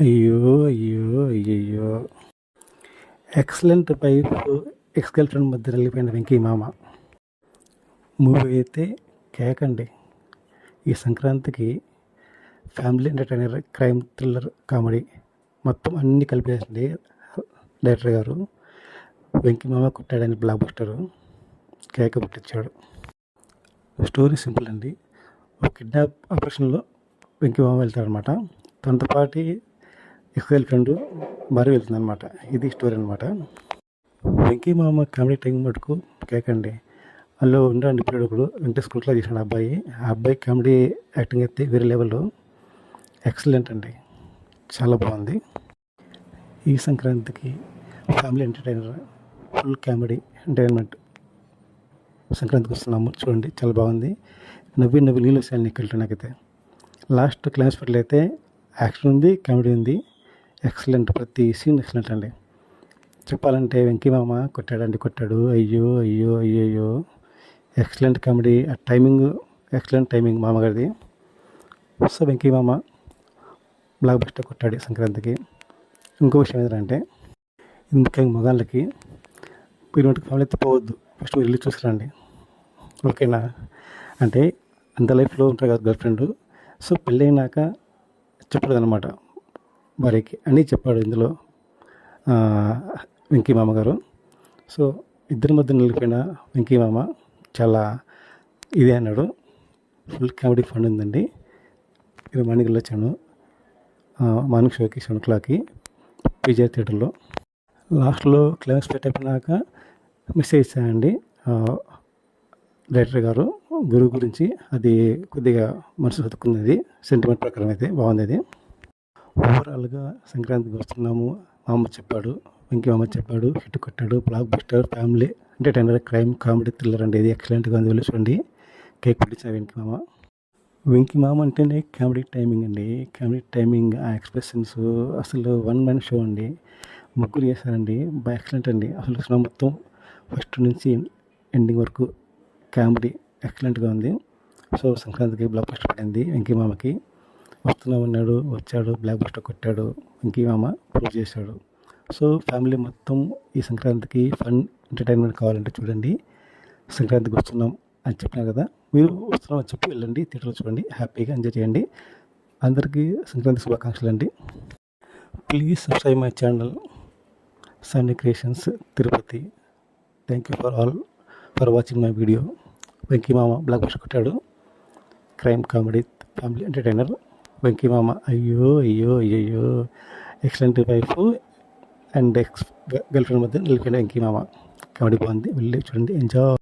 అయ్యో! అయ్యో! అయ్యయ్యో! Excellent wife, ex girl friend మధ్య నలిగిపోయిన 'వెంకీ మామ' మూవీ అయితే కేకండి. ఈ సంక్రాంతికి family entertainer, crime thriller, comedy మొత్తం అన్నీ కలిపేసింది డైరెక్టర్ గారు. 'వెంకీ మామ కొట్టాడని' బ్లాక్ బస్టరు కేక పుట్టించాడు. స్టోరీ సింపుల్ అండి. ఒక కిడ్నాప్ ఆపరేషన్‌లో వెంకీ మామ వెళ్తాడనమాట. తనతో పాటు ఎక్స్ గర్ల్ ఫ్రెండ్ భార్య వెళ్తుందనమాట. ఇది స్టోరీ అనమాట. వెంకీ మామ కామెడీ టైం మటుకు కేకండి. అందులో ఉండండి ఇప్పుడు ఒకడు వెంకటేష్ కుట్లా చేశాడు అబ్బాయి. ఆ అబ్బాయి కామెడీ యాక్టింగ్ అయితే వేరే లెవెల్లో ఎక్సలెంట్ అండి. చాలా బాగుంది. ఈ సంక్రాంతికి family entertainer, full comedy entertainment సంక్రాంతికి వస్తున్నాము. చూడండి చాలా బాగుంది. నవ్వి నవ్వి నీళ్ళు వచ్చాయి నీకు నాకైతే. లాస్ట్ క్లైమాక్స్ పట్ల అయితే యాక్షన్ ఉంది, కామెడీ ఉంది. ఎక్సలెంట్. ప్రతి సీన్ ఎక్సలెంట్ అండి. చెప్పాలంటే 'వెంకీ మామ కొట్టాడు. అయ్యో! అయ్యో! అయ్యయ్యో! Excellent comedy. ఆ టైమింగ్ ఎక్సలెంట్ టైమింగ్ మామగారిది. So 'Venky Mama' block buster కొట్టాడు సంక్రాంతికి. ఇంకో విషయం ఏంటంటే, ఇది ముఖ్యంగా మగాళ్ళకి, మీరు మటుకు ఫ్యామిలీ అయితే పోవద్దు. ఫస్ట్ మీరు వెళ్ళి చూసిరండి. ఓకేనా? అంటే అంత లైఫ్లో ఉంటారు కదా గర్ల్ ఫ్రెండ్. సో పెళ్ళైనాక చెప్పలేదన్నమాట భార్యకి అని చెప్పాడు ఇందులో వెంకీ మామ గారు. సో ఇద్దరి మధ్య నిలిపోయిన వెంకీ మామ చాలా ఇదే అన్నాడు. ఫుల్ కామెడీ ఫండ్ ఉందండి. ఇది మార్నింగ్ వెళ్ళొచ్చాను. మార్నింగ్ షోకి 7 o'clockకి విజయ్ థియేటర్లో. లాస్ట్లో క్లైమాక్స్ అయిపోయినాక మెసేజ్ ఇచ్చానండి డైరెక్టర్ గారు గురువు గురించి. అది కొద్దిగా మనసు హత్తుకున్నది. సెంటిమెంట్ ప్రకారం అయితే బాగుంది. అది ఓవరాల్గా సంక్రాంతికి వస్తున్నాము. వెంకీ మామ చెప్పాడు, హిట్ కొట్టాడు. Block buster family entertainer, crime, comedy, thriller అండి. ఇది ఎక్సలెంట్గా ఉంది. వెళ్ళి చూడండి. కేక్ పెట్టించిన వెంకీ మామ అంటేనే కామెడీ టైమింగ్ అండి. కామెడీ టైమింగ్, ఆ ఎక్స్ప్రెషన్స్ అసలు వన్ మ్యాన్ షో అండి. ముగ్గురు చేశారండి. బాగా ఎక్సలెంట్ అండి. అసలు సినిమా మొత్తం ఫస్ట్ నుంచి ఎండింగ్ వరకు కామెడీ ఎక్సలెంట్గా ఉంది. సో సంక్రాంతికి బ్లాక్ బస్టర్ పడింది వెంకీ మామకి. వస్తున్నామన్నాడు, వచ్చాడు, బ్లాక్ బస్టర్ కొట్టాడు. వెంకీ మామ ప్రూవ్ చేశాడు. సో ఫ్యామిలీ మొత్తం ఈ సంక్రాంతికి ఫన్ ఎంటర్టైన్మెంట్ కావాలంటే చూడండి. సంక్రాంతికి వస్తున్నాం అని చెప్పినారు కదా, మీరు వస్తున్నాం అని చెప్పి వెళ్ళండి, థియేటర్లో చూడండి, హ్యాపీగా ఎంజాయ్ చేయండి. అందరికీ సంక్రాంతి శుభాకాంక్షలు అండి. Please subscribe my channel Sunny creations Tirupati. Thank you for watching my video. Venky Mama block buster కొట్టాడు. Crime, comedy, family entertainer Venky మామ. అయ్యో! అయ్యో! అయ్యయ్యో! Excellent wife and girl friend మధ్య నిలిపోయిన వెంకీ మామ. కామెడీ బాగుంది. వెళ్ళి చూడండి, ఎంజాయ్.